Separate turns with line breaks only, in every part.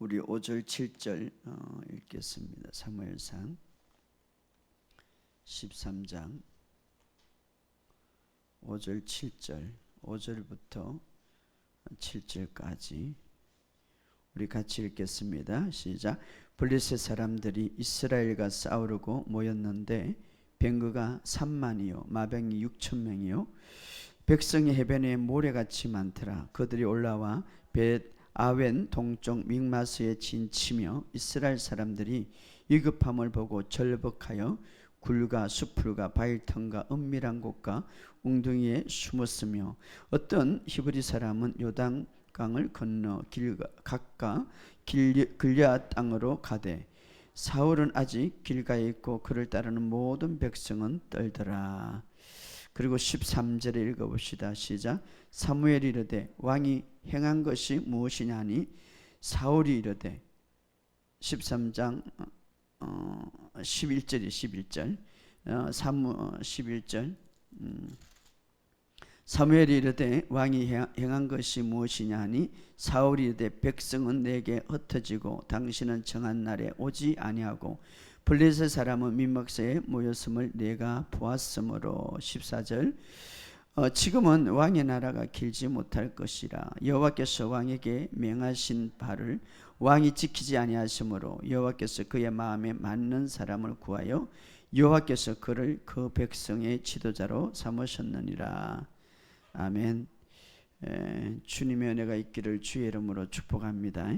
우리 5절 7절 읽겠습니다. 사무엘상 13장 5절 7절 5절부터 7절까지 우리 같이 읽겠습니다. 시작. 블레셋 사람들이 이스라엘과 싸우려고 모였는데 병거가 3만이요 마병이 6,000명이요 백성이 해변에 모래같이 많더라. 그들이 올라와 벳 아웬 동쪽 믹마스에 진치며 이스라엘 사람들이 위급함을 보고 절벅하여 굴과 수풀과 바위틈과 은밀한 곳과 웅덩이에 숨었으며 어떤 히브리 사람은 요단강을 건너 각각 길앗 땅으로 가되 사울은 아직 길가에 있고 그를 따르는 모든 백성은 떨더라. 그리고 13절에 읽어봅시다. 시작. 사무엘이 이르되 왕이 행한 것이 무엇이냐 하니 사울이 이르되 13장 11절 11절 사무엘이 이르되 왕이 행한 것이 무엇이냐 하니 사울이 이르되 백성은 내게 흩어지고 당신은 정한 날에 오지 아니하고 블레셋 사람은 민막새에 모였음을 내가 보았으므로 14절 지금은 왕의 나라가 길지 못할 것이라. 여호와께서 왕에게 명하신 바를 왕이 지키지 아니하시므로 여호와께서 그의 마음에 맞는 사람을 구하여 여호와께서 그를 그 백성의 지도자로 삼으셨느니라. 아멘. 주님의 은혜가 있기를 주의 이름으로 축복합니다.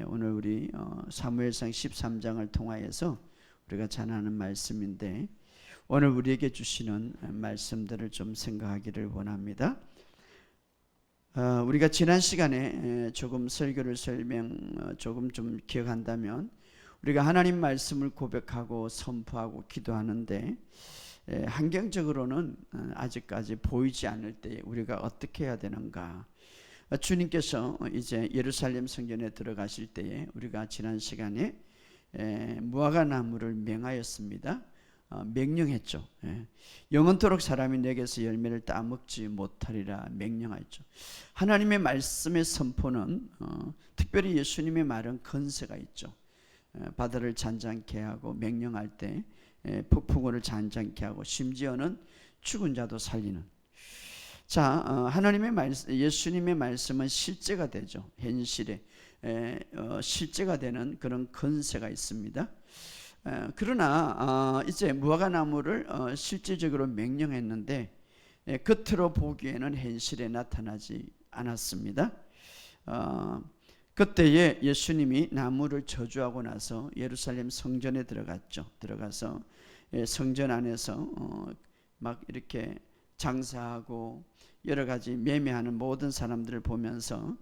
오늘 우리 사무엘상 13장을 통하여서 우리가 전하는 말씀인데 오늘 우리에게 주시는 말씀들을 좀 생각하기를 원합니다. 우리가 지난 시간에 조금 설교를 조금 좀 기억한다면 우리가 하나님 말씀을 고백하고 선포하고 기도하는데 환경적으로는 아직까지 보이지 않을 때 우리가 어떻게 해야 되는가. 주님께서 이제 예루살렘 성전에 들어가실 때에 우리가 지난 시간에 무화과 나무를 명하였습니다. 명령했죠. 영원토록 사람이 내게서 열매를 따먹지 못하리라 명령하였죠. 하나님의 말씀의 선포는 특별히 예수님의 말은 건세가 있죠. 바다를 잔잔케 하고 명령할 때 폭풍우를 잔잔케 하고 심지어는 죽은 자도 살리는. 자, 하나님의 말씀, 예수님의 말씀은 실제가 되죠. 현실에 실제가 되는 그런 건세가 있습니다. 그러나 이제 무화과 나무를 실질적으로 명령했는데 겉으로 보기에는 현실에 나타나지 않았습니다. 그때에 예수님이 나무를 저주하고 나서 예루살렘 성전에 들어가서 성전 안에서 막 이렇게 장사하고 여러 가지 매매하는 모든 사람들을 보면서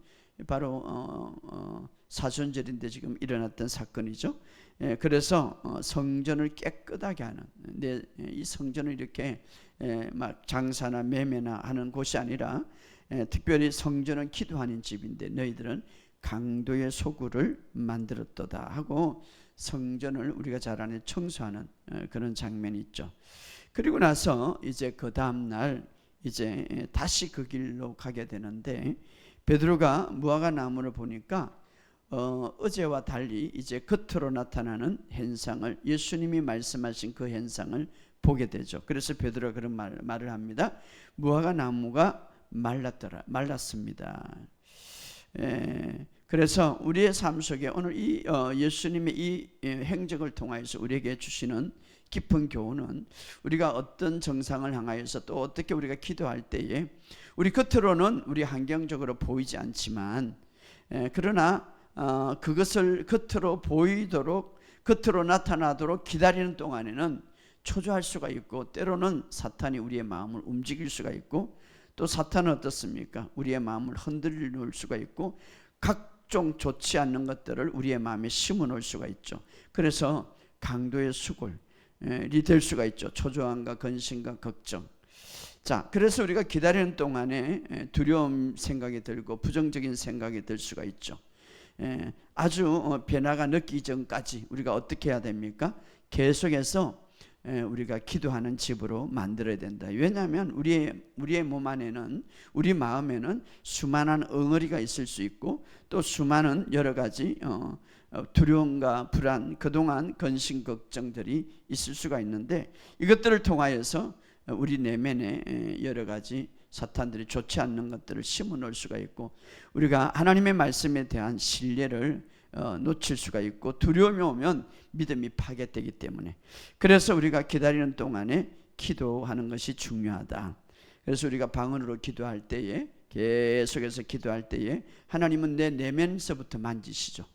바로 사순절인데 지금 일어났던 사건이죠. 그래서 성전을 깨끗하게 하는, 이 성전을 이렇게 막 장사나 매매나 하는 곳이 아니라 특별히 성전은 기도하는 집인데 너희들은 강도의 소굴을 만들었도다 하고 성전을 우리가 잘 아는 청소하는 그런 장면이 있죠. 그리고 나서 이제 그 다음 날 이제 다시 그 길로 가게 되는데 베드로가 무화과 나무를 보니까 어제와 달리 이제 겉으로 나타나는 현상을, 예수님이 말씀하신 그 현상을 보게 되죠. 그래서 베드로가 그런 말을 합니다. 무화과 나무가 말랐습니다. 그래서 우리의 삶 속에 오늘 이 예수님의 이 행적을 통하여서 우리에게 주시는 깊은 교훈은 우리가 어떤 정상을 향하여서 또 어떻게 우리가 기도할 때에 우리 겉으로는 우리 환경적으로 보이지 않지만 그러나 그것을 겉으로 보이도록 겉으로 나타나도록 기다리는 동안에는 초조할 수가 있고 때로는 사탄이 우리의 마음을 움직일 수가 있고 또 사탄은 어떻습니까? 우리의 마음을 흔들어 놓을 수가 있고 각종 좋지 않는 것들을 우리의 마음에 심어 놓을 수가 있죠. 그래서 강도의 수골이 될 수가 있죠. 초조함과 근심과 걱정. 자, 그래서 우리가 기다리는 동안에 두려움 생각이 들고 부정적인 생각이 들 수가 있죠. 아주 변화가 느끼기 전까지 우리가 어떻게 해야 됩니까? 계속해서 우리가 기도하는 집으로 만들어야 된다. 왜냐하면 우리의 몸 안에는, 우리 마음에는 수많은 엉어리가 있을 수 있고 또 수많은 여러 가지 두려움과 불안, 그동안 근심 걱정들이 있을 수가 있는데, 이것들을 통하여서 우리 내면에 여러 가지 사탄들이 좋지 않는 것들을 심어놓을 수가 있고, 우리가 하나님의 말씀에 대한 신뢰를 놓칠 수가 있고, 두려움이 오면 믿음이 파괴되기 때문에, 그래서 우리가 기다리는 동안에 기도하는 것이 중요하다. 그래서 우리가 방언으로 기도할 때에, 계속해서 기도할 때에 하나님은 내 내면서부터 만지시죠.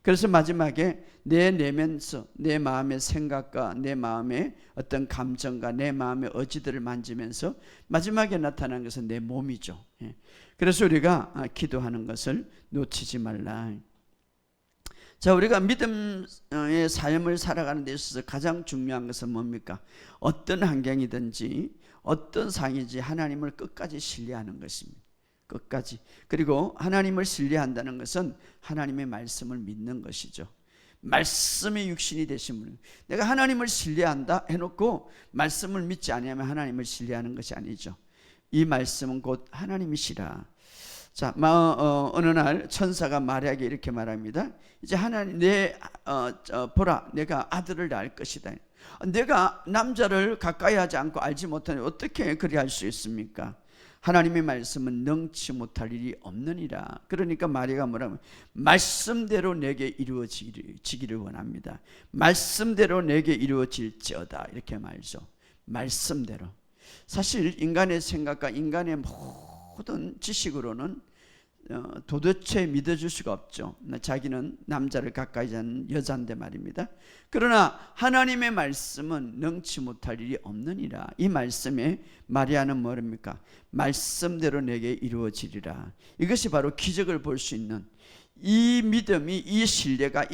그래서 마지막에 내 내면서, 내 마음의 생각과 내 마음의 어떤 감정과 내 마음의 의지들을 만지면서 마지막에 나타나는 것은 내 몸이죠. 그래서 우리가 기도하는 것을 놓치지 말라. 자, 우리가 믿음의 삶을 살아가는 데 있어서 가장 중요한 것은 뭡니까? 어떤 환경이든지 어떤 상황이든지 하나님을 끝까지 신뢰하는 것입니다. 끝까지. 그리고 하나님을 신뢰한다는 것은 하나님의 말씀을 믿는 것이죠. 말씀의 육신이 되신 분, 내가 하나님을 신뢰한다 해놓고 말씀을 믿지 않으면 하나님을 신뢰하는 것이 아니죠. 이 말씀은 곧 하나님이시라. 자, 어느 날 천사가 마리아에게 이렇게 말합니다. 이제 하나님, 보라, 내가 아들을 낳을 것이다. 내가 남자를 가까이 하지 않고 알지 못하니 어떻게 그리 할 수 있습니까? 하나님의 말씀은 능치 못할 일이 없느니라. 그러니까 마리아가 뭐라면, 말씀대로 내게 이루어지기를 원합니다. 말씀대로 내게 이루어질지어다, 이렇게 말이죠. 말씀대로. 사실 인간의 생각과 인간의 모든 지식으로는 도대체 믿어줄 수가 없죠. 자기는 남자를 가까이 하는 여자인데 말입니다. 그러나 하나님의 말씀은 능치 못할 일이 없느니라. 이 말씀에 마리아는 뭐랍니까? 말씀대로 내게 이루어지리라. 이것이 바로 기적을 볼 수 있는, 이 믿음이, 이 신뢰가,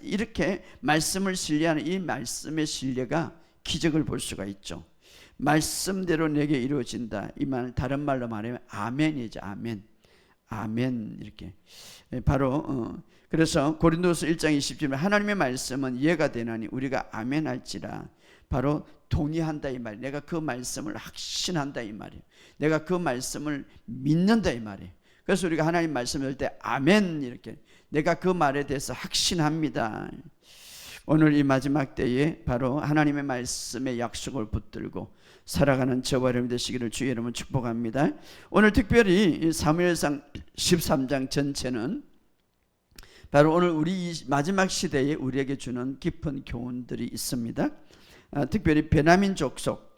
이렇게 말씀을 신뢰하는 이 말씀의 신뢰가 기적을 볼 수가 있죠. 말씀대로 내게 이루어진다. 이 말, 다른 말로 말하면 아멘이죠. 아멘. 아멘. 이렇게 바로 그래서 고린도서 1장 20절에 하나님의 말씀은 예가 되나니 우리가 아멘 할지라. 바로 동의한다 이 말이에요. 내가 그 말씀을 확신한다 이 말이에요. 내가 그 말씀을 믿는다 이 말이에요. 그래서 우리가 하나님 말씀을 할 때 아멘, 이렇게 내가 그 말에 대해서 확신합니다. 오늘 이 마지막 때에 바로 하나님의 말씀의 약속을 붙들고 살아가는 저와 여러분 되시기를 주의 이름으로 축복합니다. 오늘 특별히 사무엘상 13장 전체는 바로 오늘 우리 마지막 시대에 우리에게 주는 깊은 교훈들이 있습니다. 특별히 베냐민 족속,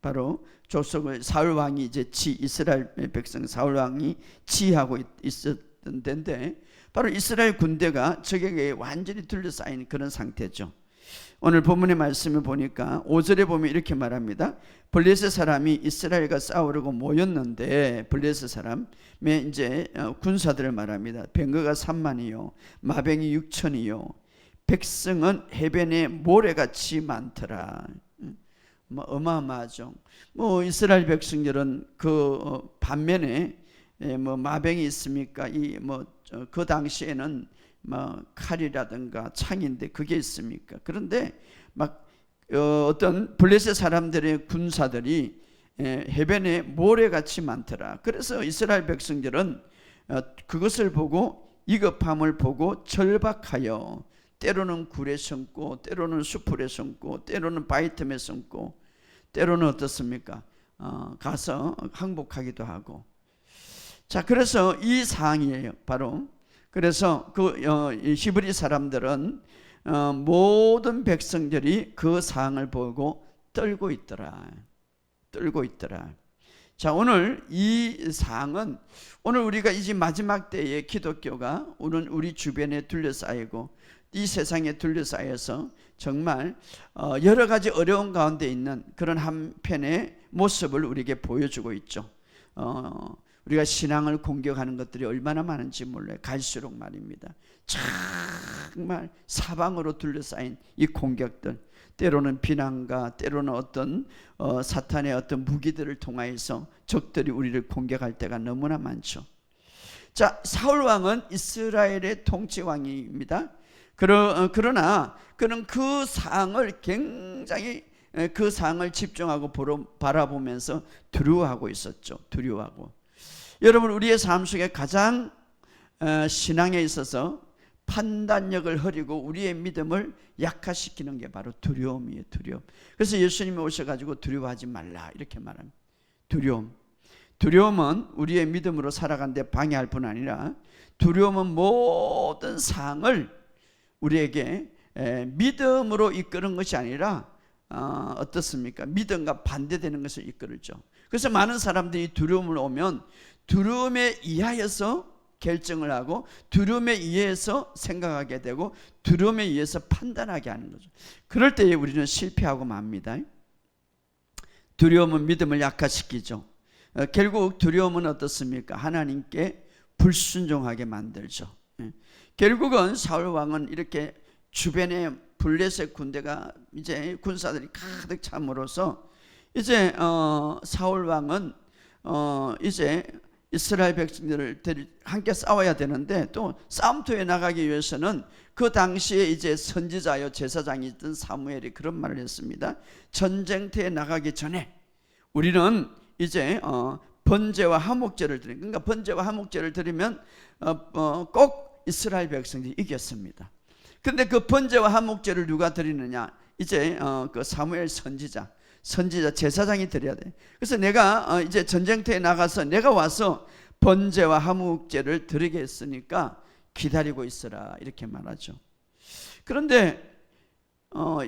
바로 족속을 사울 왕이 이제 이스라엘 백성 사울 왕이 지휘하고 있었던 데인데, 바로 이스라엘 군대가 적에게 완전히 둘러싸인 그런 상태죠. 오늘 본문의 말씀을 보니까 5절에 보면 이렇게 말합니다. 블레셋 사람이 이스라엘과 싸우려고 모였는데, 블레셋 사람의 이제 군사들을 말합니다. 병거가 3만이요 마병이 6천이요 백성은 해변에 모래같이 많더라. 어마어마하죠. 이스라엘 백성들은 그 반면에 마병이 있습니까? 그 당시에는 칼이라든가 창인데 그게 있습니까? 그런데 어떤 블레셋 사람들의 군사들이 해변에 모래같이 많더라. 그래서 이스라엘 백성들은 그것을 보고, 위급함을 보고 절박하여 때로는 굴에 숨고, 때로는 수풀에 숨고, 때로는 바위 틈에 숨고, 때로는 어떻습니까? 가서 항복하기도 하고. 자, 그래서 이 상황이에요. 바로 그래서 그 히브리 사람들은 모든 백성들이 그 상황을 보고 떨고 있더라. 자, 오늘 이 상황은, 오늘 우리가 이제 마지막 때에 기독교가 오늘 우리 주변에 둘러싸이고 이 세상에 둘러싸여서 정말 여러 가지 어려운 가운데 있는 그런 한편의 모습을 우리에게 보여주고 있죠. 우리가 신앙을 공격하는 것들이 얼마나 많은지 몰라요. 갈수록 말입니다. 정말 사방으로 둘러싸인 이 공격들, 때로는 비난과 때로는 어떤 사탄의 어떤 무기들을 통하여서 적들이 우리를 공격할 때가 너무나 많죠. 자, 사울 왕은 이스라엘의 통치왕입니다. 그러나 그는 그 상황을 굉장히 그 상을 집중하고 바라보면서 두려워하고 있었죠. 두려워하고. 여러분, 우리의 삶 속에 가장 신앙에 있어서 판단력을 흐리고 우리의 믿음을 약화시키는 게 바로 두려움이에요. 두려움. 그래서 예수님이 오셔가지고 두려워하지 말라 이렇게 말합니다. 두려움은 우리의 믿음으로 살아가는 데 방해할 뿐 아니라, 두려움은 모든 상을 우리에게 믿음으로 이끄는 것이 아니라 어떻습니까? 믿음과 반대되는 것을 이끌죠. 그래서 많은 사람들이 두려움을 오면 두려움에 의하여서 결정을 하고 두려움에 의해서 생각하게 되고 두려움에 의해서 판단하게 하는 거죠. 그럴 때에 우리는 실패하고 맙니다. 두려움은 믿음을 약화시키죠. 결국 두려움은 어떻습니까? 하나님께 불순종하게 만들죠. 결국은 사울 왕은 이렇게 주변에 블레셋 군대가 이제 군사들이 가득 참으로써 이제 사울 왕은 이제 이스라엘 백성들을 함께 싸워야 되는데, 또 싸움터에 나가기 위해서는 그 당시에 이제 선지자요 제사장이 있던 사무엘이 그런 말을 했습니다. 전쟁터에 나가기 전에 우리는 이제 번제와 화목제를 드리는, 그러니까 번제와 화목제를 드리면 꼭 이스라엘 백성들이 이겼습니다. 그런데 그 번제와 화목제를 누가 드리느냐? 이제 그 사무엘 선지자 제사장이 드려야 돼. 그래서 내가 이제 전쟁터에 나가서 내가 와서 번제와 화목제를 드리겠으니까 기다리고 있어라 이렇게 말하죠. 그런데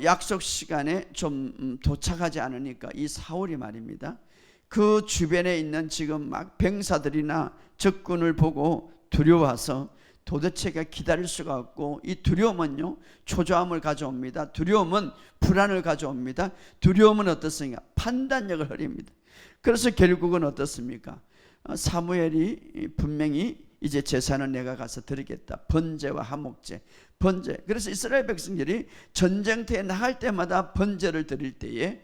약속 시간에 좀 도착하지 않으니까 이 사울이 말입니다, 그 주변에 있는 지금 막 병사들이나 적군을 보고 두려워서 도대체가 기다릴 수가 없고, 이 두려움은요 초조함을 가져옵니다. 두려움은 불안을 가져옵니다. 두려움은 어떻습니까? 판단력을 흐립니다. 그래서 결국은 어떻습니까? 사무엘이 분명히 이제 제사는 내가 가서 드리겠다. 번제와 화목제, 번제. 그래서 이스라엘 백성들이 전쟁터에 나갈 때마다 번제를 드릴 때에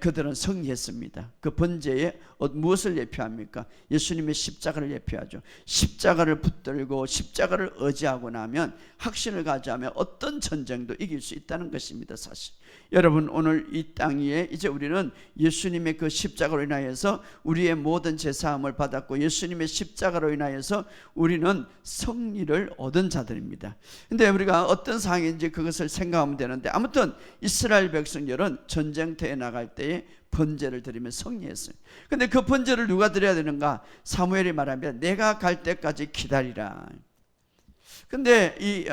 그들은 승리했습니다. 그 번제에 무엇을 예표합니까? 예수님의 십자가를 예표하죠. 십자가를 붙들고 십자가를 의지하고 나면, 확신을 가지면 어떤 전쟁도 이길 수 있다는 것입니다. 사실 여러분, 오늘 이 땅 위에 이제 우리는 예수님의 그 십자가로 인하여서 우리의 모든 죄사함을 받았고, 예수님의 십자가로 인하여서 우리는 승리를 얻은 자들입니다. 근데 우리가 어떤 상황인지 그것을 생각하면 되는데, 아무튼 이스라엘 백성들은 전쟁터에 나갈 때에 번제를 드리면 승리했어요. 근데 그 번제를 누가 드려야 되는가? 사무엘이 말합니다. 내가 갈 때까지 기다리라. 근데 이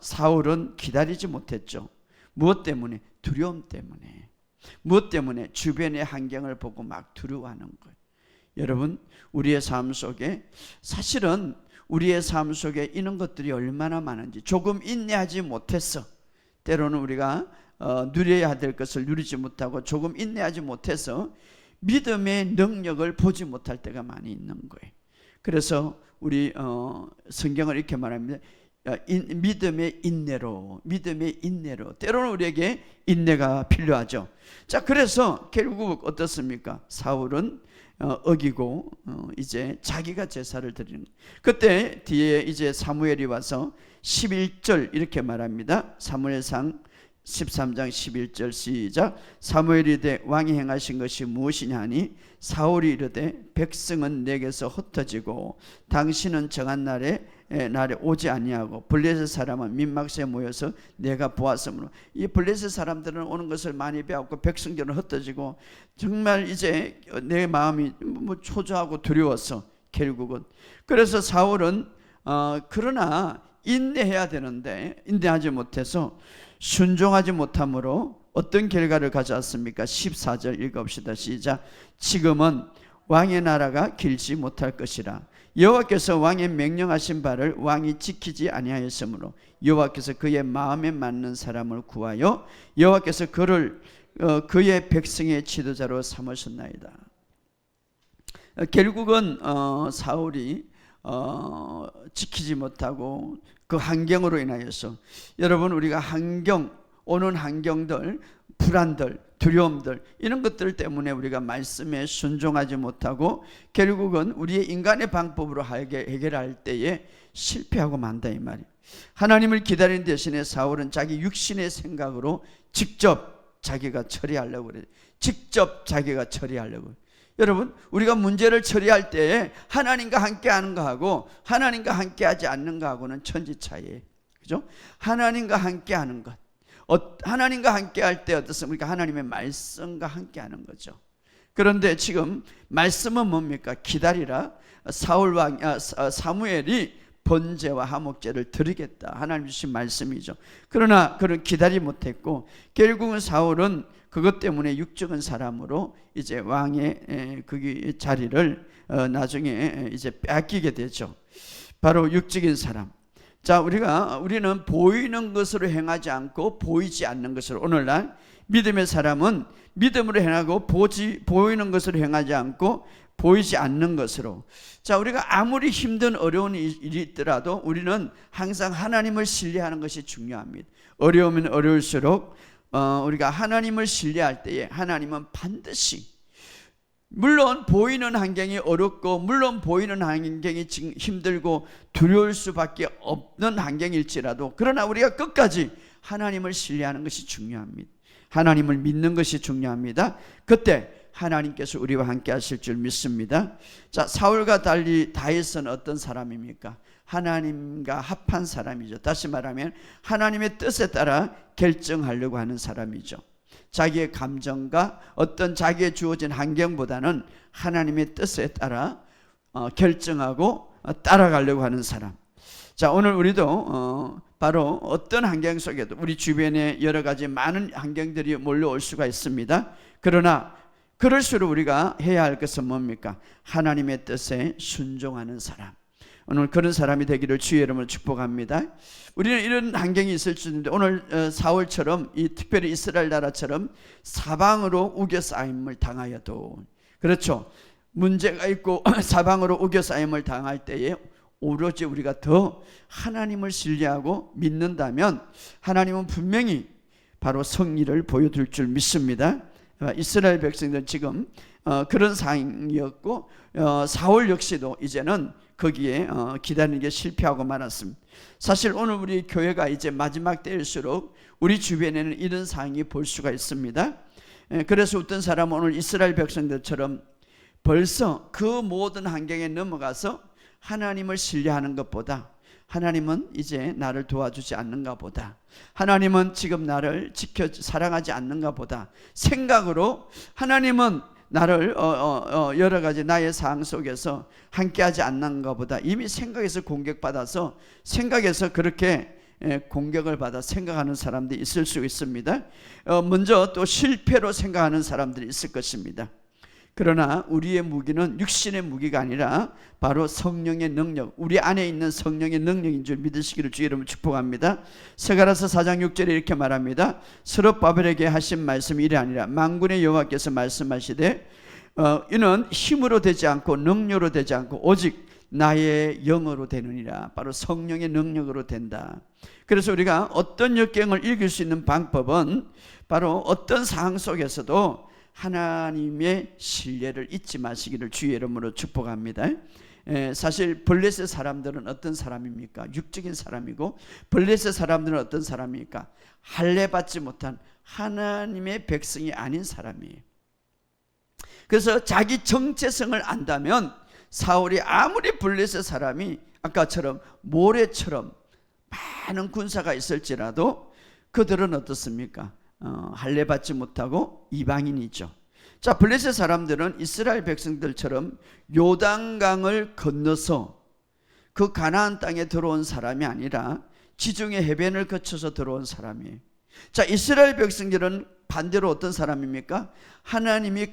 사울은 기다리지 못했죠. 무엇 때문에? 두려움 때문에. 무엇 때문에? 주변의 환경을 보고 막 두려워하는 거예요. 여러분, 우리의 삶 속에 사실은 우리의 삶 속에 이런 것들이 얼마나 많은지, 조금 인내하지 못해서 때로는 우리가 누려야 될 것을 누리지 못하고 조금 인내하지 못해서 믿음의 능력을 보지 못할 때가 많이 있는 거예요. 그래서 우리 성경을 이렇게 말합니다. 믿음의 인내로 때로는 우리에게 인내가 필요하죠. 자, 그래서 결국 어떻습니까? 사울은 어기고 이제 자기가 제사를 드리는, 그때 뒤에 이제 사무엘이 와서 11절 이렇게 말합니다. 사무엘상 13장 11절 시작. 사무엘이 이르되 왕이 행하신 것이 무엇이냐 하니, 사울이 이르되 백성은 내게서 흩어지고 당신은 정한 날에 오지 아니하고 블레셋 사람은 민막새에 모여서 내가 보았으므로. 이 블레셋 사람들은 오는 것을 많이 배웠고 백성들은 흩어지고, 정말 이제 내 마음이 초조하고 두려웠어 결국은. 그래서 사울은 그러나 인내해야 되는데 인내하지 못해서, 순종하지 못함으로 어떤 결과를 가져왔습니까? 14절 읽읍시다. 시작. 지금은 왕의 나라가 길지 못할 것이라. 여호와께서 왕의 명령하신 바를 왕이 지키지 아니하였으므로 여호와께서 그의 마음에 맞는 사람을 구하여 여호와께서 그를 그의 백성의 지도자로 삼으셨나이다. 결국은 사울이 지키지 못하고 그 환경으로 인하여서, 여러분, 우리가 오는 환경들, 불안들, 두려움들, 이런 것들 때문에 우리가 말씀에 순종하지 못하고 결국은 우리의 인간의 방법으로 해결할 때에 실패하고 만다 이 말이에요. 하나님을 기다리는 대신에 사울은 자기 육신의 생각으로 직접 자기가 처리하려고 그래요. 직접 자기가 처리하려고. 여러분, 우리가 문제를 처리할 때 하나님과 함께 하는 거하고 하나님과 함께 하지 않는 거하고는 천지 차이예요. 그죠? 하나님과 함께 하는 것. 하나님과 함께 할 때 어떻습니까? 하나님의 말씀과 함께 하는 거죠. 그런데 지금 말씀은 뭡니까? 기다리라. 사무엘이 번제와 화목제를 드리겠다. 하나님 주신 말씀이죠. 그러나 그는 기다리지 못했고 결국은 사울은 그것 때문에 육적인 사람으로 이제 왕의 그 자리를 나중에 이제 뺏기게 되죠. 바로 육적인 사람. 자, 우리는 보이는 것으로 행하지 않고 보이지 않는 것으로, 오늘날 믿음의 사람은 믿음으로 행하고 보이는 것으로 행하지 않고 보이지 않는 것으로. 자, 우리가 아무리 힘든 어려운 일이 있더라도 우리는 항상 하나님을 신뢰하는 것이 중요합니다. 어려우면 어려울수록 우리가 하나님을 신뢰할 때에 하나님은 반드시, 물론 보이는 환경이 어렵고 물론 보이는 환경이 힘들고 두려울 수밖에 없는 환경일지라도, 그러나 우리가 끝까지 하나님을 신뢰하는 것이 중요합니다. 하나님을 믿는 것이 중요합니다. 그때 하나님께서 우리와 함께 하실 줄 믿습니다. 자, 사울과 달리 다윗은 어떤 사람입니까? 하나님과 합한 사람이죠. 다시 말하면 하나님의 뜻에 따라 결정하려고 하는 사람이죠. 자기의 감정과 어떤 자기의 주어진 환경보다는 하나님의 뜻에 따라 결정하고 따라가려고 하는 사람. 자, 오늘 우리도 바로 어떤 환경 속에도 우리 주변에 여러 가지 많은 환경들이 몰려올 수가 있습니다. 그러나 그럴수록 우리가 해야 할 것은 뭡니까? 하나님의 뜻에 순종하는 사람. 오늘 그런 사람이 되기를 주의 이름으로 축복합니다. 우리는 이런 환경이 있을 수 있는데 오늘 사울처럼, 특별히 이스라엘 나라처럼 사방으로 우겨싸임을 당하여도, 그렇죠, 문제가 있고 사방으로 우겨싸임을 당할 때에 오로지 우리가 더 하나님을 신뢰하고 믿는다면 하나님은 분명히 바로 승리를 보여줄 줄 믿습니다. 이스라엘 백성들은 지금 그런 상황이었고 사울 역시도 이제는 거기에 기다리는 게 실패하고 말았습니다. 사실 오늘 우리 교회가 이제 마지막 때일수록 우리 주변에는 이런 상황이 볼 수가 있습니다. 그래서 어떤 사람은 오늘 이스라엘 백성들처럼 벌써 그 모든 환경에 넘어가서 하나님을 신뢰하는 것보다, 하나님은 이제 나를 도와주지 않는가 보다, 하나님은 지금 나를 사랑하지 않는가 보다 생각으로 하나님은 나를 여러 가지 나의 상황 속에서 함께하지 않는가 보다, 이미 생각에서 공격받아서 생각에서 그렇게 공격을 받아 생각하는 사람들이 있을 수 있습니다. 먼저 또 실패로 생각하는 사람들이 있을 것입니다. 그러나 우리의 무기는 육신의 무기가 아니라 바로 성령의 능력, 우리 안에 있는 성령의 능력인 줄 믿으시기를 주의 이름으로 축복합니다. 스가랴서 4장 6절에 이렇게 말합니다. 스룹바벨에게 하신 말씀이 이래 아니라 만군의 여호와께서 말씀하시되 이는 힘으로 되지 않고 능력으로 되지 않고 오직 나의 영으로 되느니라. 바로 성령의 능력으로 된다. 그래서 우리가 어떤 역경을 이길 수 있는 방법은 바로 어떤 상황 속에서도 하나님의 신뢰를 잊지 마시기를 주의 이름으로 축복합니다. 사실 블레셋 사람들은 어떤 사람입니까? 육적인 사람이고, 블레셋 사람들은 어떤 사람입니까? 할례받지 못한 하나님의 백성이 아닌 사람이에요. 그래서 자기 정체성을 안다면 사울이 아무리 블레셋 사람이 아까처럼 모래처럼 많은 군사가 있을지라도 그들은 어떻습니까? 할례받지 못하고 이방인이죠. 자, 블레셋 사람들은 이스라엘 백성들처럼 요단강을 건너서 그 가나안 땅에 들어온 사람이 아니라 지중해 해변을 거쳐서 들어온 사람이에요. 자, 이스라엘 백성들은 반대로 어떤 사람입니까? 하나님이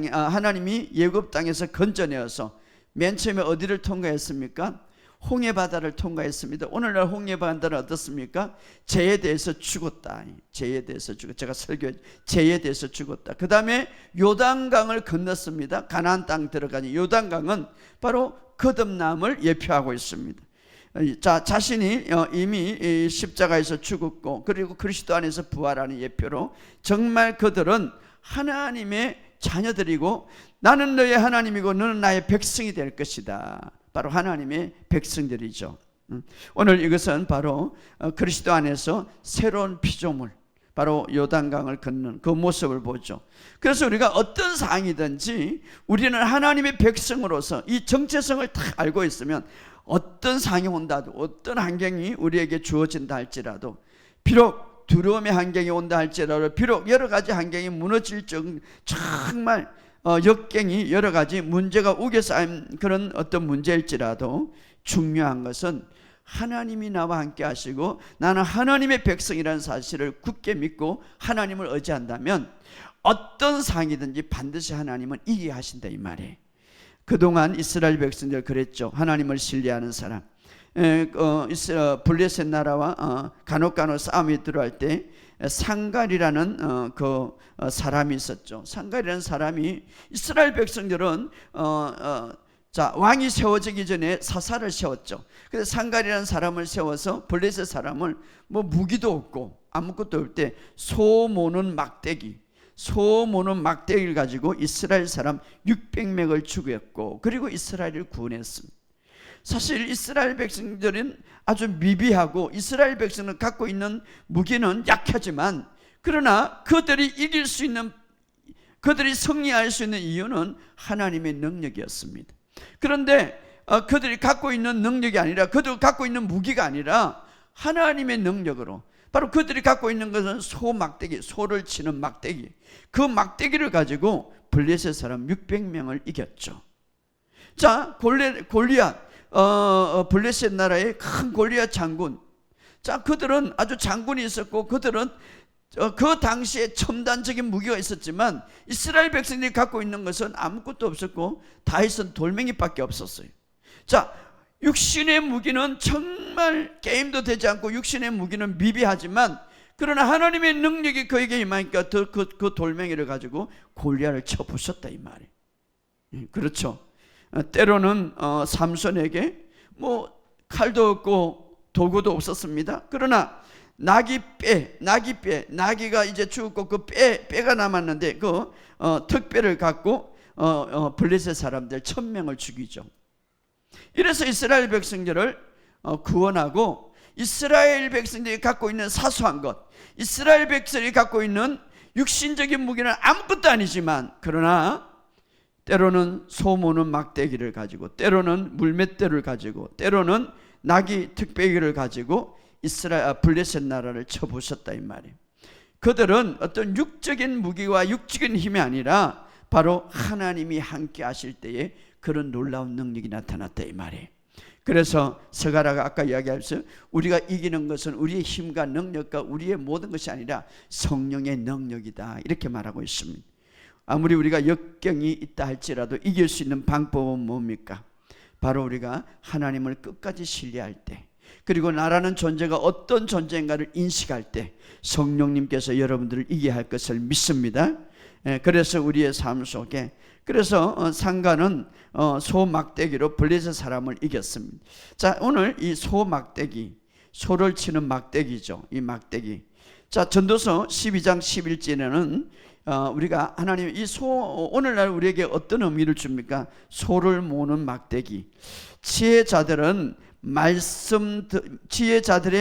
하나님이 예굽 땅에서 건져내어서 맨 처음에 어디를 통과했습니까? 홍해 바다를 통과했습니다. 오늘날 홍해 바다는 어떻습니까? 죄에 대해서 죽었다. 죄에 대해서 죽었다. 제가 설교했죠. 죄에 대해서 죽었다. 그 다음에 요단강을 건넜습니다. 가나안 땅 들어가니 요단강은 바로 거듭남을 예표하고 있습니다. 자, 자신이 이미 십자가에서 죽었고 그리고 그리스도 안에서 부활하는 예표로 정말 그들은 하나님의 자녀들이고 나는 너의 하나님이고 너는 나의 백성이 될 것이다. 바로 하나님의 백성들이죠. 오늘 이것은 바로 그리스도 안에서 새로운 피조물, 바로 요단강을 건너는 그 모습을 보죠. 그래서 우리가 어떤 상황이든지 우리는 하나님의 백성으로서 이 정체성을 다 알고 있으면 어떤 상황이 온다도, 어떤 환경이 우리에게 주어진다 할지라도, 비록 두려움의 환경이 온다 할지라도, 비록 여러 가지 환경이 무너질 정말 역경이 여러 가지 문제가 우겨 쌓인 그런 어떤 문제일지라도 중요한 것은 하나님이 나와 함께 하시고 나는 하나님의 백성이라는 사실을 굳게 믿고 하나님을 의지한다면 어떤 상황이든지 반드시 하나님은 이기게 하신다 이 말이에요. 그동안 이스라엘 백성들 그랬죠. 하나님을 신뢰하는 사람. 블레셋 나라와 간혹 싸움이 들어갈 때 상갈이라는 그 사람이 있었죠. 상갈이라는 사람이 이스라엘 백성들은 왕이 세워지기 전에 사사를 세웠죠. 그래서 상갈이라는 사람을 세워서 블레셋 사람을 뭐 무기도 없고 아무것도 없을 때 소 모는 막대기를 가지고 이스라엘 사람 600명을 죽였고 그리고 이스라엘을 구원했습니다. 사실 이스라엘 백성들은 아주 미비하고 이스라엘 백성은 갖고 있는 무기는 약하지만 그러나 그들이 승리할 수 있는 이유는 하나님의 능력이었습니다. 그런데 그들이 갖고 있는 능력이 아니라, 그들 갖고 있는 무기가 아니라 하나님의 능력으로, 바로 그들이 갖고 있는 것은 소막대기, 소를 치는 막대기, 그 막대기를 가지고 블레셋 사람 600명을 이겼죠. 자, 골리앗, 블레셋 나라의 큰 골리앗 장군. 자, 그들은 아주 장군이 있었고 그들은 그 당시에 첨단적인 무기가 있었지만 이스라엘 백성들이 갖고 있는 것은 아무것도 없었고 다윗은 돌멩이밖에 없었어요. 자, 육신의 무기는 정말 게임도 되지 않고 육신의 무기는 미비하지만 그러나 하나님의 능력이 그에게 임하니까 그 돌멩이를 가지고 골리앗을 쳐 부쉈다 이 말이에요. 그렇죠. 때로는 삼손에게 뭐 칼도 없고 도구도 없었습니다. 그러나 나귀가 이제 죽었고 그 뼈가 남았는데 그 턱뼈를 갖고 블레셋 사람들 1000명을 죽이죠. 이래서 이스라엘 백성들을 구원하고 이스라엘 백성들이 갖고 있는 사소한 것, 이스라엘 백성이 갖고 있는 육신적인 무기는 아무것도 아니지만 그러나 때로는 소 모는 막대기를 가지고, 때로는 물맷대를 가지고, 때로는 나귀 턱뼈기를 가지고 블레셋 나라를 쳐부셨다 이 말이에요. 그들은 어떤 육적인 무기와 육적인 힘이 아니라 바로 하나님이 함께 하실 때에 그런 놀라운 능력이 나타났다 이 말이에요. 그래서 스가랴가 아까 이야기했어요. 우리가 이기는 것은 우리의 힘과 능력과 우리의 모든 것이 아니라 성령의 능력이다 이렇게 말하고 있습니다. 아무리 우리가 역경이 있다 할지라도 이길 수 있는 방법은 뭡니까? 바로 우리가 하나님을 끝까지 신뢰할 때, 그리고 나라는 존재가 어떤 존재인가를 인식할 때 성령님께서 여러분들을 이기게 할 것을 믿습니다. 그래서 우리의 삶 속에, 그래서 상가는 소막대기로 블레셋 사람을 이겼습니다. 자, 오늘 이 소막대기, 소를 치는 막대기죠. 이 막대기. 자, 전도서 12장 11절에는 우리가 하나님 이 오늘날 우리에게 어떤 의미를 줍니까? 소를 모는 막대기. 지혜자들의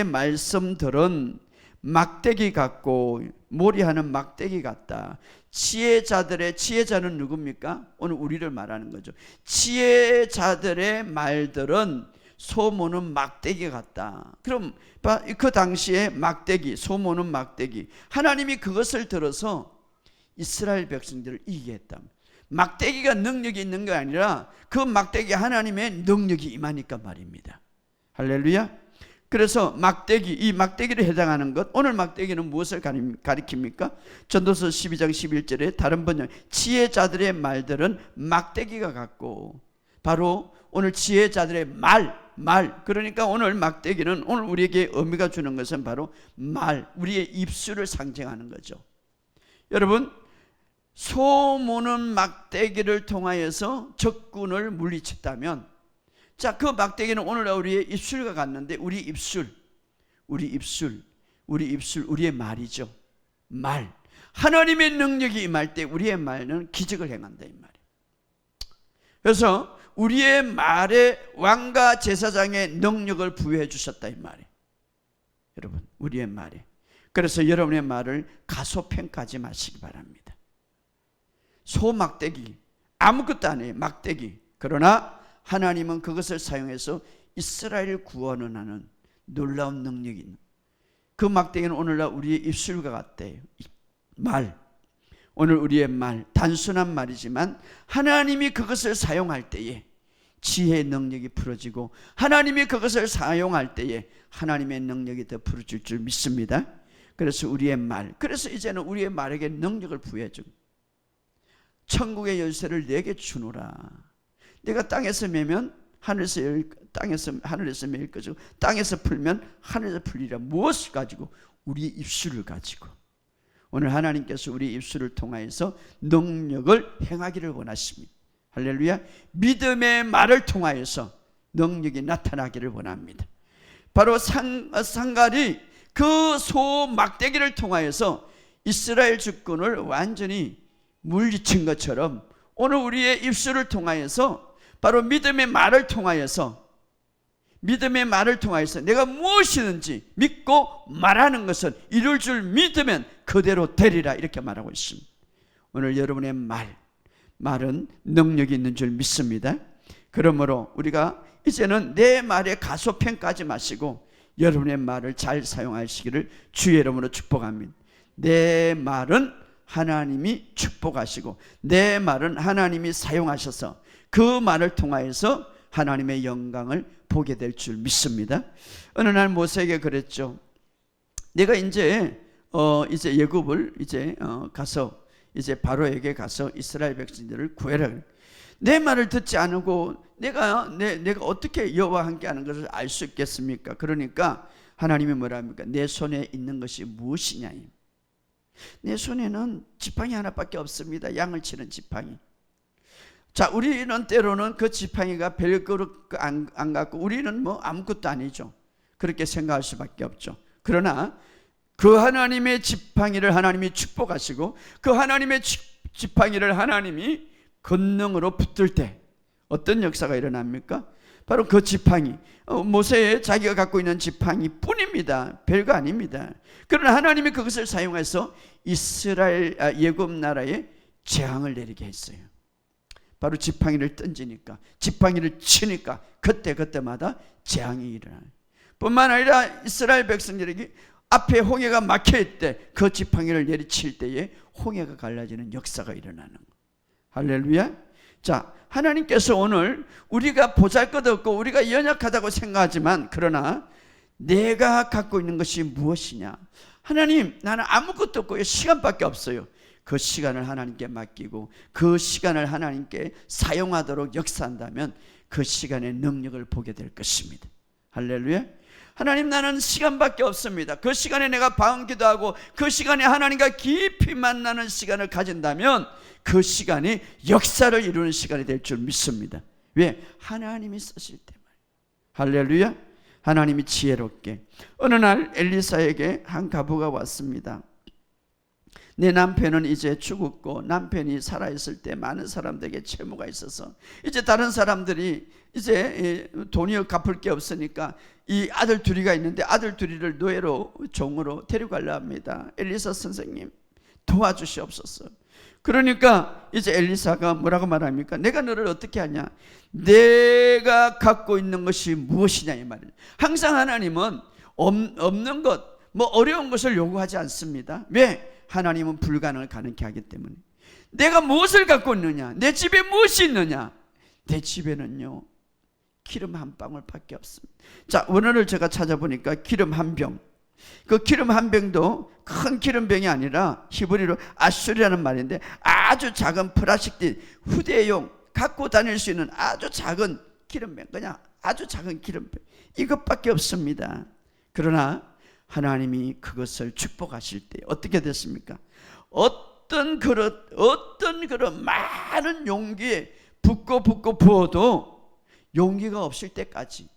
말씀들은 막대기 같고 몰이하는 막대기 같다. 지혜자는 누굽니까? 오늘 우리를 말하는 거죠. 지혜자들의 말들은 소모는 막대기 같다. 그럼 그 당시에 막대기, 소모는 막대기, 하나님이 그것을 들어서 이스라엘 백성들을 이기게 했다. 막대기가 능력이 있는 게 아니라 그 막대기 하나님의 능력이 임하니까 말입니다. 할렐루야. 그래서 이 막대기를 해당하는 것, 오늘 막대기는 무엇을 가리킵니까? 전도서 12장 11절에 다른 번역, 지혜자들의 말들은 막대기가 같고, 바로 오늘 지혜자들의 말, 그러니까 오늘 막대기는 오늘 우리에게 의미가 주는 것은 바로 우리의 입술을 상징하는 거죠. 여러분, 소 모는 막대기를 통하여서 적군을 물리쳤다면, 자, 그 막대기는 오늘 우리의 입술과 같는데 우리의 말이죠. 하나님의 능력이 임할 때 우리의 말은 기적을 행한다 이 말이에요. 그래서 우리의 말에 왕과 제사장의 능력을 부여해 주셨다 이 말이에요. 여러분, 우리의 말에. 그래서 여러분의 말을 가소평가하지 마시기 바랍니다. 소막대기, 아무것도 아니에요. 막대기. 그러나 하나님은 그것을 사용해서 이스라엘을 구원을 하는 놀라운 능력이 있는, 그 막대기는 오늘날 우리의 입술과 같대요. 말, 오늘 우리의 말, 단순한 말이지만 하나님이 그것을 사용할 때에 지혜의 능력이 풀어지고, 하나님이 그것을 사용할 때에 하나님의 능력이 더 풀어질 줄 믿습니다. 그래서 우리의 말, 그래서 이제는 우리의 말에게 능력을 부여해주고, 천국의 열쇠를 내게 주노라. 내가 땅에서 매면 하늘에서 매일 것이고, 땅에서 풀면 하늘에서 풀리라. 무엇을 가지고? 우리의 입술을 가지고. 오늘 하나님께서 우리 입술을 통하여서 능력을 행하기를 원하십니다. 할렐루야. 믿음의 말을 통하여서 능력이 나타나기를 원합니다. 바로 상갈이 그 소 막대기를 통하여서 이스라엘 주권을 완전히 물리친 것처럼, 오늘 우리의 입술을 통하여서, 바로 믿음의 말을 통하여서 내가 무엇이든지 믿고 말하는 것은 이룰 줄 믿으면 그대로 되리라, 이렇게 말하고 있습니다. 오늘 여러분의 말은 능력이 있는 줄 믿습니다. 그러므로 우리가 이제는 내 말에 가소평가하지 마시고 여러분의 말을 잘 사용하시기를 주의 이름으로 축복합니다. 내 말은 하나님이 축복하시고, 내 말은 하나님이 사용하셔서 그 말을 통하여서 하나님의 영광을 보게 될 줄 믿습니다. 어느 날 모세에게 그랬죠. 내가 이제 예굽을 가서 이제 바로에게 가서 이스라엘 백성들을 구해라. 내 말을 듣지 않고 내가 어떻게 여호와와 함께하는 것을 알 수 있겠습니까? 그러니까 하나님이 뭐라 합니까? 내 손에 있는 것이 무엇이냐? 내 손에는 지팡이 하나밖에 없습니다. 양을 치는 지팡이. 자, 우리는 때로는 그 지팡이가 별거로 안 갖고 우리는 뭐 아무것도 아니죠. 그렇게 생각할 수밖에 없죠. 그러나 그 하나님의 지팡이를 하나님이 축복하시고, 그 하나님의 지팡이를 하나님이 권능으로 붙들 때 어떤 역사가 일어납니까? 바로 그 지팡이, 모세의 자기가 갖고 있는 지팡이 뿐입니다. 별거 아닙니다. 그러나 하나님이 그것을 사용해서 이스라엘 예굽 나라에 재앙을 내리게 했어요. 바로 지팡이를 던지니까, 지팡이를 치니까 그때마다 재앙이 일어나요. 뿐만 아니라 이스라엘 백성들에게 앞에 홍해가 막혀있을 때 그 지팡이를 내리칠 때에 홍해가 갈라지는 역사가 일어나는 거예요. 할렐루야. 자, 하나님께서 오늘 우리가 보잘것없고 우리가 연약하다고 생각하지만, 그러나 내가 갖고 있는 것이 무엇이냐? 하나님, 나는 아무것도 없고 시간밖에 없어요. 그 시간을 하나님께 맡기고 그 시간을 하나님께 사용하도록 역사한다면 그 시간의 능력을 보게 될 것입니다. 할렐루야. 하나님, 나는 시간밖에 없습니다. 그 시간에 내가 방언 기도하고 그 시간에 하나님과 깊이 만나는 시간을 가진다면 그 시간이 역사를 이루는 시간이 될 줄 믿습니다. 왜? 하나님이 쓰실 때 말이에요. 할렐루야. 하나님이 지혜롭게. 어느 날 엘리사에게 한 과부가 왔습니다. 내 남편은 이제 죽었고, 남편이 살아있을 때 많은 사람들에게 채무가 있어서 이제 다른 사람들이 이제 돈이 갚을 게 없으니까 이 아들 둘이가 있는데 아들 둘이를 노예로, 종으로 데려가려 합니다. 엘리사 선생님, 도와주시옵소서. 그러니까 이제 엘리사가 뭐라고 말합니까? 내가 너를 어떻게 하냐? 내가 갖고 있는 것이 무엇이냐, 이 말이에요. 항상 하나님은 없는 것, 뭐 어려운 것을 요구하지 않습니다. 왜? 하나님은 불가능을 가능케 하기 때문에. 내가 무엇을 갖고 있느냐? 내 집에 무엇이 있느냐? 내 집에는요, 기름 한 방울밖에 없습니다. 자, 원어를 제가 찾아보니까 기름 한 병, 그 기름 한 병도 큰 기름병이 아니라 히브리로 아슈리라는 말인데, 아주 작은 플라스틱 휴대용 갖고 다닐 수 있는 아주 작은 기름병, 그냥 아주 작은 기름병, 이것밖에 없습니다. 그러나 하나님이 그것을 축복하실 때 어떻게 됐습니까? 어떤 그릇 많은 용기에 붓고 부어도 용기가 없을 때까지,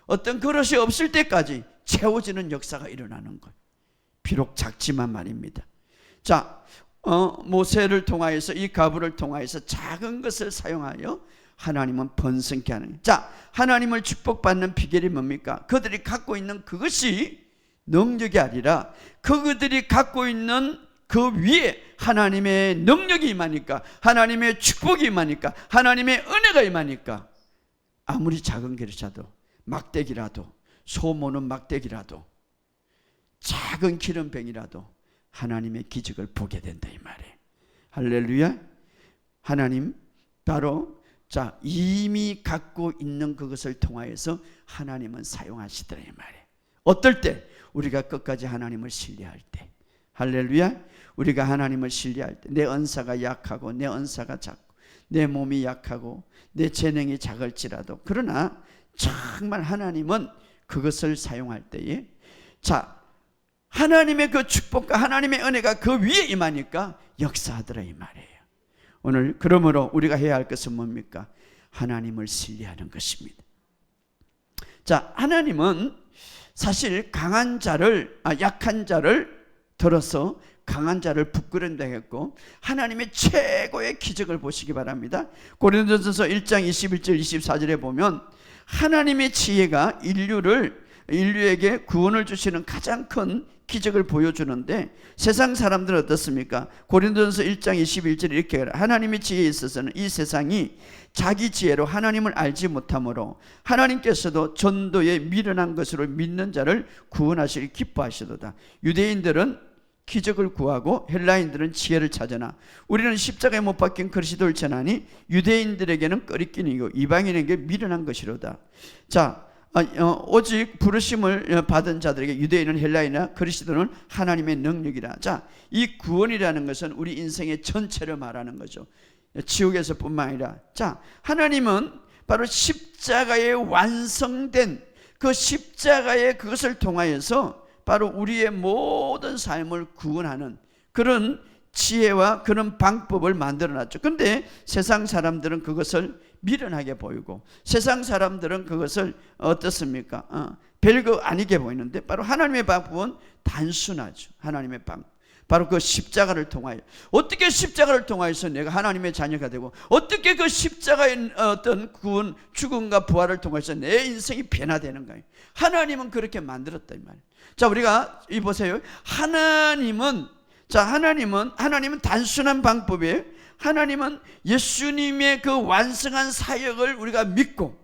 어떤 그릇이 없을 때까지 채워지는 역사가 일어나는 것. 비록 작지만 말입니다. 자, 모세를 통하여서, 이 과부를 통하여서 작은 것을 사용하여 하나님은 번성케 하는. 자, 하나님을 축복받는 비결이 뭡니까? 그들이 갖고 있는 그것이 능력이 아니라 그들이 갖고 있는 그 위에 하나님의 능력이 임하니까, 하나님의 축복이 임하니까, 하나님의 은혜가 임하니까 아무리 작은 그릇이라도, 막대기라도, 소모는 막대기라도, 작은 기름병이라도 하나님의 기적을 보게 된다 이 말이에요. 할렐루야. 하나님 바로 이미 갖고 있는 그것을 통하여서 하나님은 사용하시더라 이 말이에요. 어떨 때? 우리가 끝까지 하나님을 신뢰할 때. 할렐루야. 우리가 하나님을 신뢰할 때, 내 은사가 약하고 내 은사가 작고 내 몸이 약하고 내 재능이 작을지라도, 그러나 정말 하나님은 그것을 사용할 때에 하나님의 그 축복과 하나님의 은혜가 그 위에 임하니까 역사하더라 이 말이에요. 오늘 그러므로 우리가 해야 할 것은 뭡니까? 하나님을 신뢰하는 것입니다. 하나님은 사실 약한 자를 들어서 강한 자를 부끄러운다 했고, 하나님의 최고의 기적을 보시기 바랍니다. 고린도전서 1장 21절 24절에 보면 하나님의 지혜가 인류에게 구원을 주시는 가장 큰 기적을 보여주는데, 세상 사람들은 어떻습니까? 고린도전서 1장 21절에 이렇게 하나님의 지혜에 있어서는 이 세상이 자기 지혜로 하나님을 알지 못하므로 하나님께서도 전도에 미련한 것으로 믿는 자를 구원하시길 기뻐하시도다. 유대인들은 기적을 구하고 헬라인들은 지혜를 찾으나 우리는 십자가에 못 박힌 그리스도를 전하니 유대인들에게는 꺼리끼니고 이방인에게 미련한 것이로다. 오직 부르심을 받은 자들에게 유대인은 헬라인이나 그리스도는 하나님의 능력이라. 이 구원이라는 것은 우리 인생의 전체를 말하는 거죠. 지옥에서 뿐만 아니라 하나님은 바로 십자가에 완성된 그 십자가의 그것을 통하여서 바로 우리의 모든 삶을 구원하는 그런 지혜와 그런 방법을 만들어놨죠. 그런데 세상 사람들은 그것을 미련하게 보이고, 세상 사람들은 그것을 어떻습니까? 별거 아니게 보이는데, 바로 하나님의 방법은 단순하죠. 하나님의 방법, 바로 그 십자가를 통하여, 어떻게 십자가를 통하여서 내가 하나님의 자녀가 되고, 어떻게 그 십자가의 어떤 구원, 죽음과 부활을 통해서 내 인생이 변화되는가요? 하나님은 그렇게 만들었다 이 말이에요. 우리가 이 보세요. 하나님은 단순한 방법이에요. 하나님은 예수님의 그 완성한 사역을 우리가 믿고,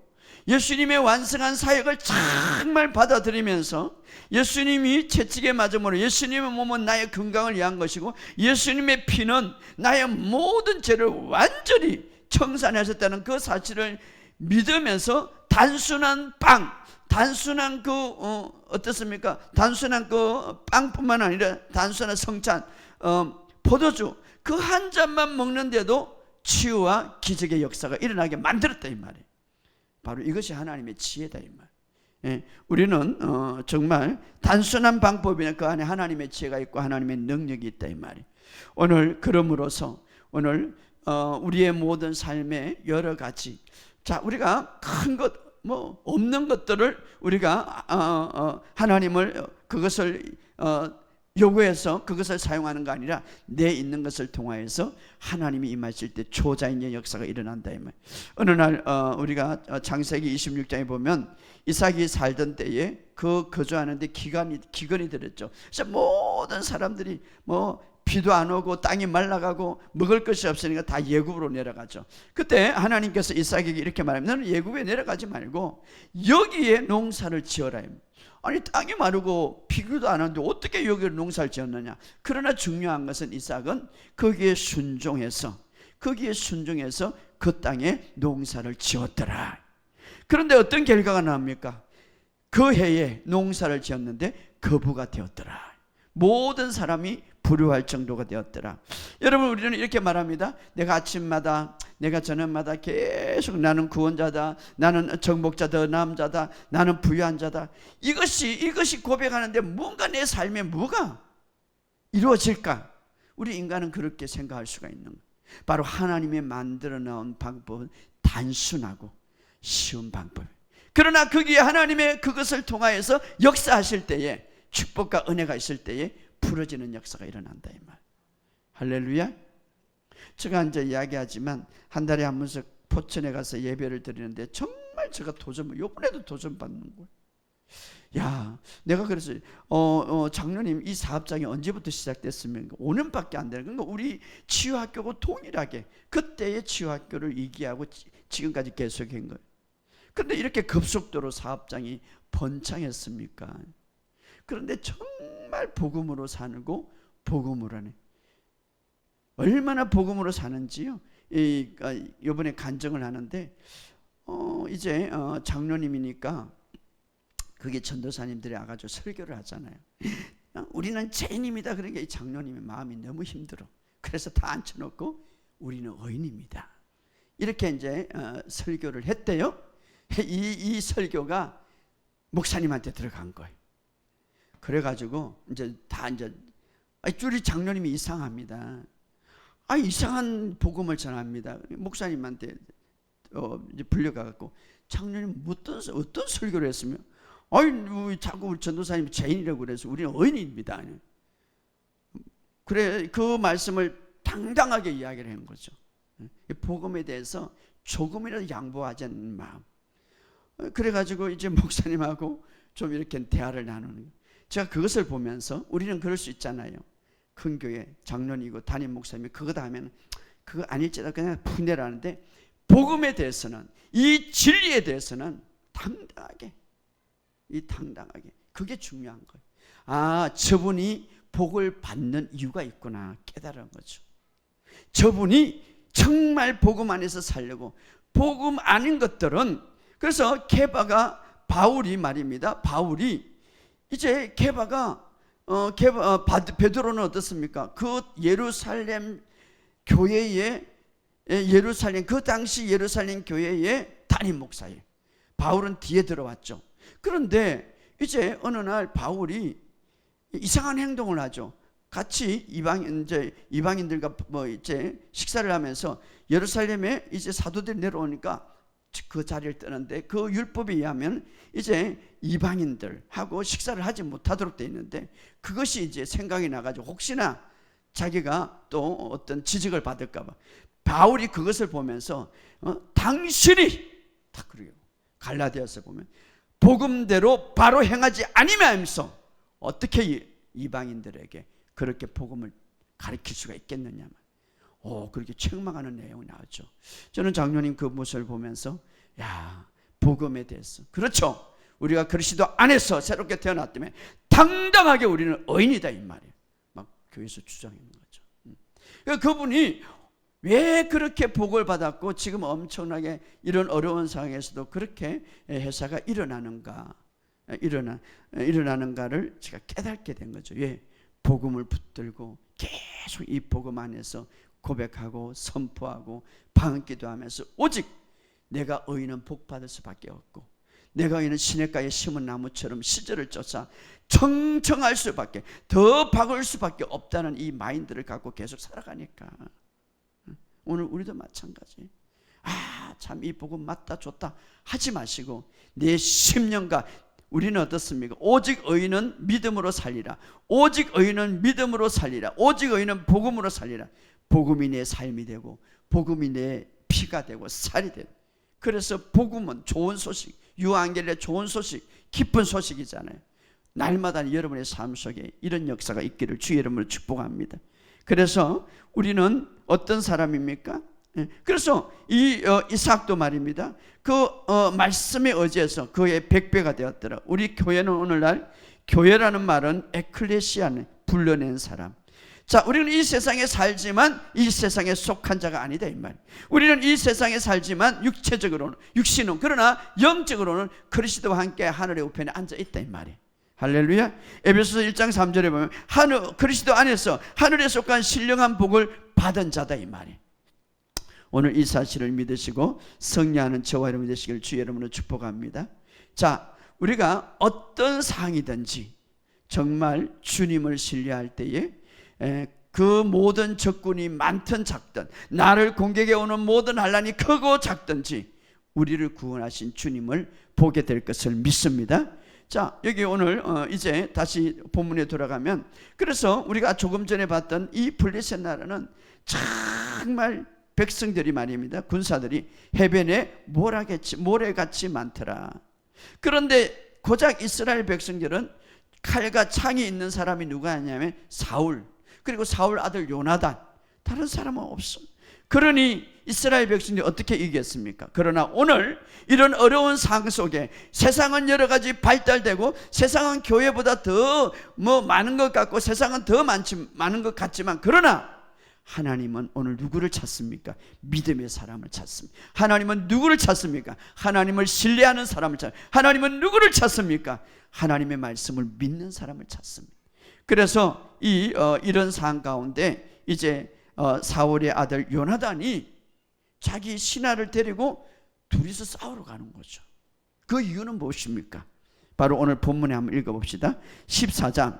예수님의 완성한 사역을 정말 받아들이면서, 예수님이 채찍에 맞음으로 예수님의 몸은 나의 건강을 위한 것이고 예수님의 피는 나의 모든 죄를 완전히 청산하셨다는 그 사실을 믿으면서 단순한 어떻습니까? 단순한 그 빵뿐만 아니라 단순한 성찬, 포도주 그 한 잔만 먹는데도 치유와 기적의 역사가 일어나게 만들었다 이 말이에요. 바로 이것이 하나님의 지혜다 이 말. 우리는 정말 단순한 방법이나 그 안에 하나님의 지혜가 있고 하나님의 능력이 있다 이 말이에요. 오늘 그러므로서 오늘 우리의 모든 삶의 여러 가지, 우리가 큰 것 없는 것들을 우리가 하나님을 그것을 요구해서 그것을 사용하는 거 아니라 내 있는 것을 통하여서 하나님이 임하실 때 초자연의 역사가 일어난다 이 말. 어느 날 우리가 창세기 26장에 보면 이삭이 살던 때에 그 거주하는데 기근이 들었죠. 그래서 모든 사람들이 비도 안 오고 땅이 말라가고 먹을 것이 없으니까 다 예굽으로 내려가죠. 그때 하나님께서 이삭에게 이렇게 말합니다. 너는 예굽에 내려가지 말고 여기에 농사를 지어라. 아니 땅이 마르고 비교도 안 하는데 어떻게 여기에 농사를 지었느냐. 그러나 중요한 것은 이삭은 거기에 순종해서 그 땅에 농사를 지었더라. 그런데 어떤 결과가 나옵니까? 그 해에 농사를 지었는데 거부가 되었더라. 모든 사람이 불효할 정도가 되었더라. 여러분, 우리는 이렇게 말합니다. 내가 아침마다, 내가 저녁마다 계속 나는 구원자다, 나는 정복자, 더 남자다, 나는 부유한 자다. 이것이 고백하는데 뭔가 내 삶에 뭐가 이루어질까? 우리 인간은 그렇게 생각할 수가 있는 거예요. 바로 하나님이 만들어 놓은 방법은 단순하고 쉬운 방법이에요. 그러나 거기에 하나님의 그것을 통하여서 역사하실 때에, 축복과 은혜가 있을 때에 풀어지는 역사가 일어난다 이 말. 할렐루야. 제가 이제 이야기하지만 한 달에 한 번씩 포천에 가서 예배를 드리는데 정말 제가 요번에도 도전 받는 거예요. 야, 내가 그래서 장로님 이 사업장이 언제부터 시작됐으면 5년밖에 안 되는. 그러니까 우리 치유학교고 동일하게 그때의 치유학교를 이기하고 지금까지 계속한 거예요. 그런데 이렇게 급속도로 사업장이 번창했습니까? 그런데 정말 복음으로 사고 복음으로 하네. 얼마나 복음으로 사는지요. 이번에 간증을 하는데 이제 장로님이니까 그게 전도사님들이 와가지고 설교를 하잖아요. 우리는 죄인입니다. 그러니까 이 장로님의 마음이 너무 힘들어. 그래서 다 앉혀놓고 우리는 의인입니다. 이렇게 이제 설교를 했대요. 이 설교가 목사님한테 들어간 거예요. 그래가지고 이제 우리 장로님이 이상합니다. 이상한 복음을 전합니다. 목사님한테 이제 불려가갖고 장로님 어떤 설교를 했으며 자꾸 전도사님이 죄인이라고 그래서 우리는 의인입니다. 그래 그 말씀을 당당하게 이야기를 한 거죠. 복음에 대해서 조금이라도 양보하지 않는 마음. 그래가지고 이제 목사님하고 좀 이렇게 대화를 나누는 거예요. 제가 그것을 보면서 우리는 그럴 수 있잖아요. 큰 교회 장로님이고 담임 목사님이 그거다 하면 그거 아닐지라 그냥 푸내라는데, 복음에 대해서는, 이 진리에 대해서는 당당하게 그게 중요한 거예요. 저분이 복을 받는 이유가 있구나 깨달은 거죠. 저분이 정말 복음 안에서 살려고, 복음 아닌 것들은, 그래서 바울이 말입니다. 바울이 이제 베드로는 어떻습니까? 그 예루살렘 교회의 그 당시 예루살렘 교회의 담임 목사예요. 바울은 뒤에 들어왔죠. 그런데 이제 어느 날 바울이 이상한 행동을 하죠. 같이 이방인들과 이제 식사를 하면서 예루살렘에 이제 사도들이 내려오니까 그 자리를 뜨는데, 그 율법에 의하면 이제 이방인들하고 식사를 하지 못하도록 되어 있는데, 그것이 이제 생각이 나가지고 혹시나 자기가 또 어떤 지적을 받을까봐 바울이 그것을 보면서 당신이 딱 그래요. 갈라디아서 보면 복음대로 바로 행하지 아니면 하면서 어떻게 이방인들에게 그렇게 복음을 가르칠 수가 있겠느냐. 그렇게 책망하는 내용이 나왔죠. 저는 장로님 그 모습을 보면서 복음에 대해서, 그렇죠, 우리가 그리스도 안에서 새롭게 태어났다면 당당하게 우리는 의인이다 이 말이에요. 막 교회에서 주장하는 거죠. 그분이 왜 그렇게 복을 받았고 지금 엄청나게 이런 어려운 상황에서도 그렇게 회사가 일어나는가를 제가 깨닫게 된 거죠. 왜? 복음을 붙들고 계속 이 복음 안에서 고백하고 선포하고 방언기도하면서 오직 내가 의인은 복 받을 수밖에 없고, 내가 의인은 시냇가에 심은 나무처럼 시절을 쫓아 청청할 수밖에, 더 박을 수밖에 없다는 이 마인드를 갖고 계속 살아가니까 오늘 우리도 마찬가지. 참 이 복음 맞다 좋다 하지 마시고 내 심령과, 우리는 어떻습니까? 오직 의인은 믿음으로 살리라. 오직 의인은 믿음으로 살리라. 오직 의인은 복음으로 살리라. 복음이 내 삶이 되고 복음이 내 피가 되고 살이 되고, 그래서 복음은 좋은 소식, 유한겔의 좋은 소식, 기쁜 소식이잖아요. 날마다 여러분의 삶 속에 이런 역사가 있기를 주의 이름으로 축복합니다. 그래서 우리는 어떤 사람입니까? 그래서 이삭도 말입니다. 그 말씀에 의지해서 그의 100배가 되었더라. 우리 교회는 오늘날, 교회라는 말은 에클레시아는 불러낸 사람. 자, 우리는 이 세상에 살지만 이 세상에 속한 자가 아니다 이 말. 우리는 이 세상에 살지만 육신은 그러나 영적으로는 그리스도와 함께 하늘의 우편에 앉아 있다 이 말이에요. 할렐루야. 에베소서 1장 3절에 보면 그리스도 안에서 하늘에 속한 신령한 복을 받은 자다 이 말이에요. 오늘 이 사실을 믿으시고 승리하는 저와 여러분 되시길 주의 이름으로 축복합니다. 자, 우리가 어떤 상황이든지 정말 주님을 신뢰할 때에 그 모든 적군이 많든 작든, 나를 공격해 오는 모든 환난이 크고 작든지 우리를 구원하신 주님을 보게 될 것을 믿습니다. 자, 여기 오늘 이제 다시 본문에 돌아가면, 그래서 우리가 조금 전에 봤던 이 블레셋 나라는 정말 백성들이 말입니다, 군사들이 해변에 모래같이 많더라. 그런데 고작 이스라엘 백성들은 칼과 창이 있는 사람이 누가 있냐면 사울, 그리고 사울 아들 요나단, 다른 사람은 없어. 그러니 이스라엘 백성들이 어떻게 이겼습니까? 그러나 오늘 이런 어려운 상황 속에 세상은 여러 가지 발달되고 세상은 교회보다 더 많은 것 같고 세상은 더 많은 것 같지만, 그러나 하나님은 오늘 누구를 찾습니까? 믿음의 사람을 찾습니다. 하나님은 누구를 찾습니까? 하나님을 신뢰하는 사람을 찾습니다. 하나님은 누구를 찾습니까? 하나님의 말씀을 믿는 사람을 찾습니다. 그래서 이런 상황 가운데 이제 사울의 아들 요나단이 자기 신하를 데리고 둘이서 싸우러 가는 거죠. 그 이유는 무엇입니까? 바로 오늘 본문에 한번 읽어봅시다. 14장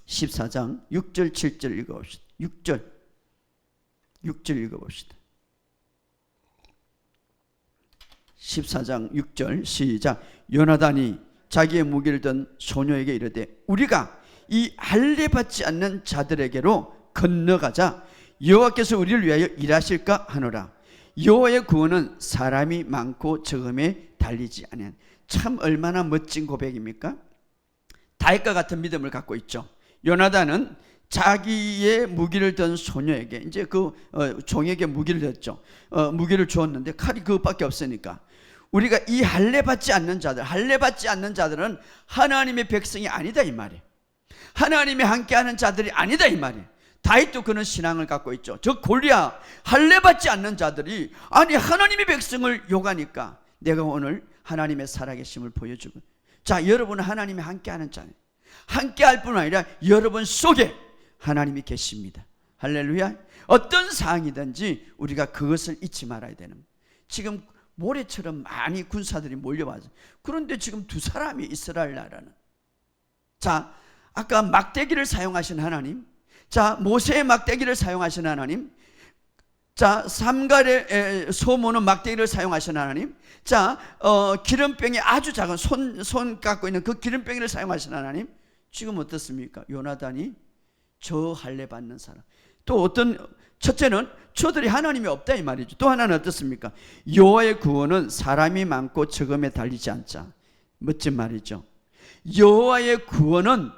6절 7절 읽어봅시다. 6절 읽어봅시다. 14장 6절 시작. 요나단이 자기의 무기를 든 소녀에게 이르되 우리가 이 할례 받지 않는 자들에게로 건너가자 여호와께서 우리를 위하여 일하실까 하노라. 여호와의 구원은 사람이 많고 적음에 달리지 아니한. 참 얼마나 멋진 고백입니까? 다윗과 같은 믿음을 갖고 있죠. 요나단은 자기의 무기를 든 소녀에게, 이제 그 종에게 무기를 줬죠. 무기를 주었는데 칼이 그것밖에 없으니까 우리가 이 할례 받지 않는 자들은 하나님의 백성이 아니다 이 말이에요. 하나님이 함께하는 자들이 아니다 이 말이에요. 다윗도 그런 신앙을 갖고 있죠. 저 골리앗 할례 받지 않는 자들이 아니 하나님의 백성을 욕하니까 내가 오늘 하나님의 살아계심을 보여주고, 자 여러분은 하나님이 함께하는 자예요. 함께할 뿐 아니라 여러분 속에 하나님이 계십니다. 할렐루야. 어떤 상황이든지 우리가 그것을 잊지 말아야 되는 거예요. 지금 모래처럼 많이 군사들이 몰려와서, 그런데 지금 두 사람이 이스라엘 나라는, 자 아까 막대기를 사용하신 하나님, 자 모세의 막대기를 사용하신 하나님, 자 삼갈의 소모는 막대기를 사용하신 하나님, 자 기름병이 아주 작은 손 갖고 있는 그 기름병이를 사용하신 하나님, 지금 어떻습니까? 요나단이 저 할례 받는 사람, 또 어떤, 첫째는 저들이 하나님이 없다 이 말이죠. 또 하나는 어떻습니까? 여호와의 구원은 사람이 많고 적음에 달리지 않자. 멋진 말이죠. 여호와의 구원은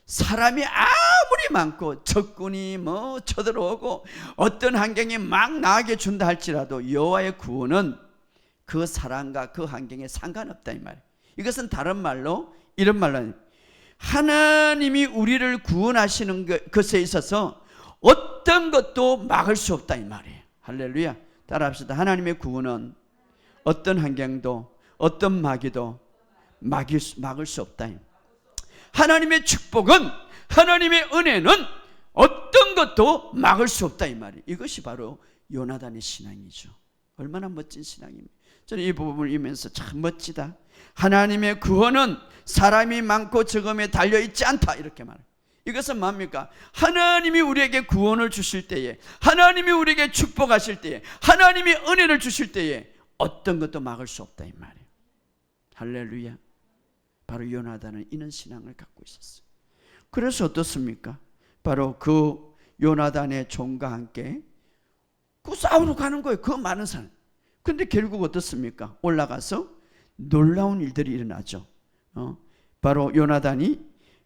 사람이 아무리 많고 적군이 쳐들어오고 어떤 환경이 막 나게 준다 할지라도 여호와의 구원은 그 사람과 그 환경에 상관없다 이 말이에요. 이것은 다른 말로 이런 말로, 하나님이 우리를 구원하시는 것에 있어서 어떤 것도 막을 수 없다 이 말이에요. 할렐루야. 따라합시다. 하나님의 구원은 어떤 환경도 어떤 마귀도 막을 수 없다. 하나님의 축복은, 하나님의 은혜는 어떤 것도 막을 수 없다 이 말이에요. 이것이 바로 요나단의 신앙이죠. 얼마나 멋진 신앙입니까? 저는 이 부분을 읽으면서 참 멋지다. 하나님의 구원은 사람이 많고 적음에 달려있지 않다 이렇게 말해요. 이것은 뭡니까? 하나님이 우리에게 구원을 주실 때에, 하나님이 우리에게 축복하실 때에, 하나님이 은혜를 주실 때에 어떤 것도 막을 수 없다 이 말이에요. 할렐루야. 바로 요나단은 이런 신앙을 갖고 있었어요. 그래서 어떻습니까? 바로 그 요나단의 종과 함께 그 싸우러 가는 거예요. 그 많은 사람. 근데 결국 어떻습니까? 올라가서 놀라운 일들이 일어나죠. 바로 요나단이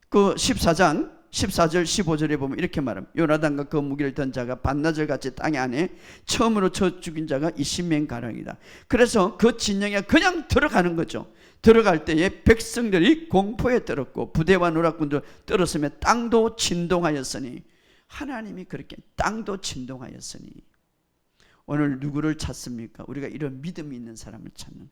그 14장 14절 15절에 보면 이렇게 말합니다. 요나단과 그 무기를 든 자가 반나절같이 땅 안에 처음으로 쳐 죽인 자가 20명 가량이다. 그래서 그 진영에 그냥 들어가는 거죠. 들어갈 때에 백성들이 공포에 떨었고 부대와 노략군도 떨었으며 땅도 진동하였으니, 하나님이 그렇게 땅도 진동하였으니. 오늘 누구를 찾습니까? 우리가 이런 믿음이 있는 사람을 찾는.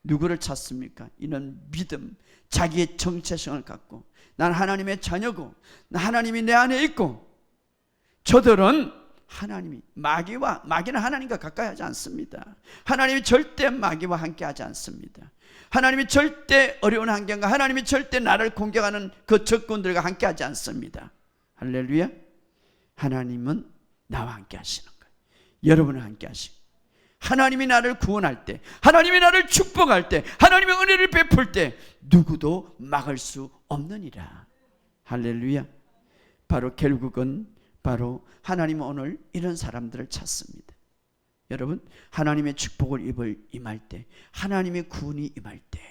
누구를 찾습니까? 이런 믿음, 자기의 정체성을 갖고 난 하나님의 자녀고 하나님이 내 안에 있고, 저들은 하나님이, 마귀는 하나님과 가까이 하지 않습니다. 하나님이 절대 마귀와 함께 하지 않습니다. 하나님이 절대 어려운 환경과 하나님이 절대 나를 공격하는 그 적군들과 함께 하지 않습니다. 할렐루야. 하나님은 나와 함께 하시는 거예요. 여러분을 함께 하시고, 하나님이 나를 구원할 때, 하나님이 나를 축복할 때, 하나님의 은혜를 베풀 때 누구도 막을 수 없느니라. 할렐루야. 바로 결국은 바로 하나님은 오늘 이런 사람들을 찾습니다. 여러분, 하나님의 축복을 임할 때, 하나님의 구원이 임할 때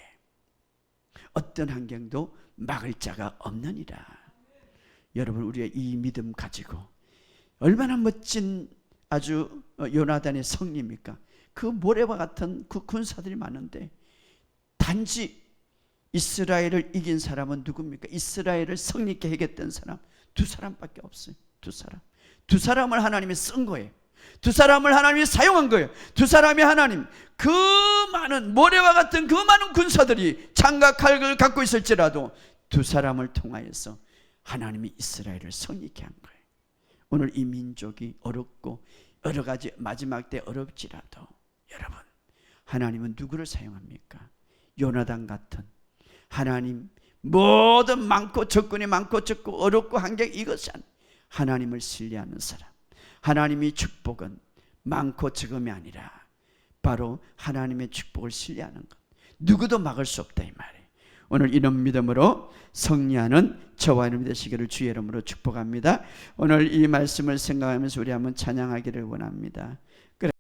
어떤 환경도 막을 자가 없느니라. 여러분, 우리의 이 믿음 가지고 얼마나 멋진 아주 요나단의 성리입니까? 그 모래와 같은 그 군사들이 많은데 단지 이스라엘을 이긴 사람은 누굽니까? 이스라엘을 성리케 해겠던 사람 두 사람밖에 없어요. 두 사람을 하나님이 쓴 거예요. 두 사람을 하나님이 사용한 거예요. 두 사람이 하나님, 그 많은 모래와 같은 그 많은 군사들이 창과 칼을 갖고 있을지라도 두 사람을 통하여서 하나님이 이스라엘을 성리케 한 거예요. 오늘 이 민족이 어렵고 여러 가지 마지막 때 어렵지라도 여러분, 하나님은 누구를 사용합니까? 요나단 같은 하나님, 모든 많고 적군이 많고 적고 어렵고 환경, 이것이 하나님을 신뢰하는 사람, 하나님의 축복은 많고 적음이 아니라 바로 하나님의 축복을 신뢰하는 것, 누구도 막을 수 없다 이 말이에요. 오늘 이런 믿음으로 승리하는 저와 여러분이 되시기를 주의 이름으로 축복합니다. 오늘 이 말씀을 생각하면서 우리 한번 찬양하기를 원합니다.